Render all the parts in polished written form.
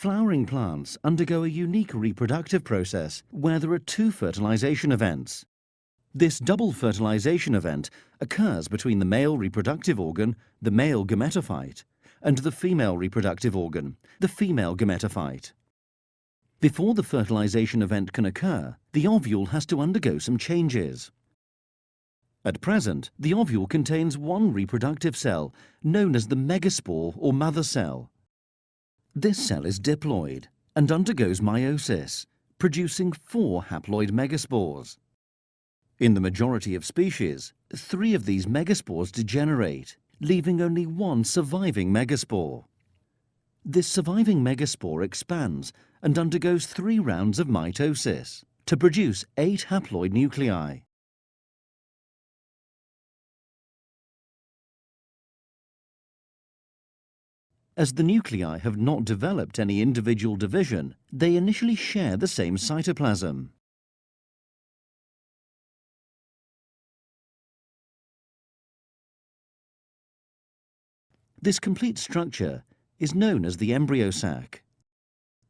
Flowering plants undergo a unique reproductive process where there are two fertilization events. This double fertilization event occurs between the male reproductive organ, the male gametophyte, and the female reproductive organ, the female gametophyte. Before the fertilization event can occur, the ovule has to undergo some changes. At present, the ovule contains one reproductive cell, known as the megaspore or mother cell. This cell is diploid and undergoes meiosis, producing 4 haploid megaspores. In the majority of species, 3 of these megaspores degenerate, leaving only one surviving megaspore. This surviving megaspore expands and undergoes 3 rounds of mitosis to produce 8 haploid nuclei. As the nuclei have not developed any individual division, they initially share the same cytoplasm. This complete structure is known as the embryo sac.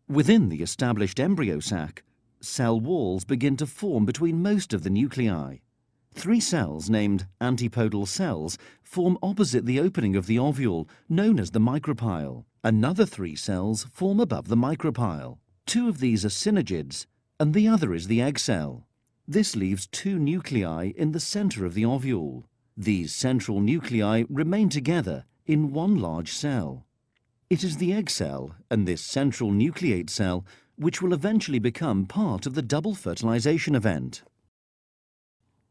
Within the established embryo sac, cell walls begin to form between most of the nuclei. 3 cells named antipodal cells form opposite the opening of the ovule, known as the micropyle. Another 3 cells form above the micropyle. 2 of these are synergids, and the other is the egg cell. This leaves 2 nuclei in the center of the ovule. These central nuclei remain together in one large cell. It is the egg cell and this central nucleate cell which will eventually become part of the double fertilization event.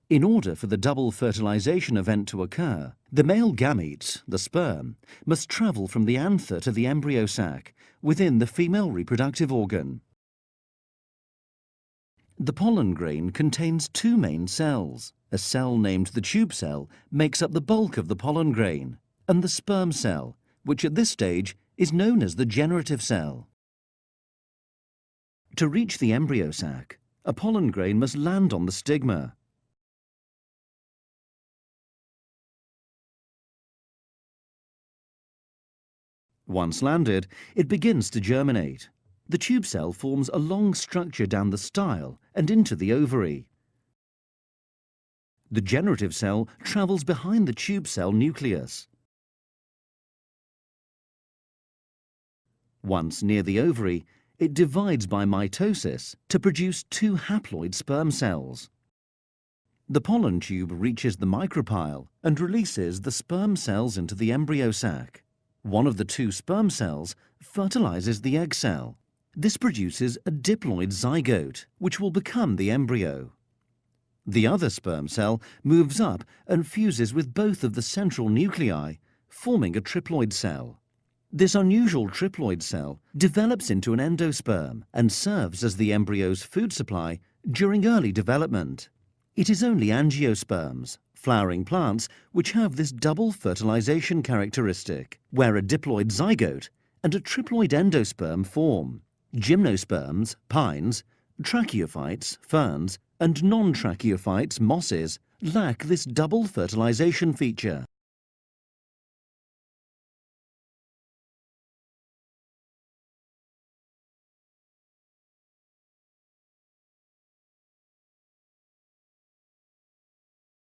In order for the double fertilization event to occur, the male gametes, the sperm, must travel from the anther to the embryo sac within the female reproductive organ. The pollen grain contains 2 main cells. A cell named the tube cell makes up the bulk of the pollen grain, and the sperm cell, which at this stage is known as the generative cell. To reach the embryo sac, a pollen grain must land on the stigma. Once landed, it begins to germinate. The tube cell forms a long structure down the style and into the ovary. The generative cell travels behind the tube cell nucleus. Once near the ovary, it divides by mitosis to produce 2 haploid sperm cells. The pollen tube reaches the micropyle and releases the sperm cells into the embryo sac. One of the 2 sperm cells fertilizes the egg cell. This produces a diploid zygote, which will become the embryo. The other sperm cell moves up and fuses with both of the central nuclei, forming a triploid cell. This unusual triploid cell develops into an endosperm and serves as the embryo's food supply during early development. It is only angiosperms, flowering plants, which have this double fertilization characteristic, where a diploid zygote and a triploid endosperm form. Gymnosperms, pines, tracheophytes, ferns, and non-tracheophytes, mosses, lack this double fertilization feature.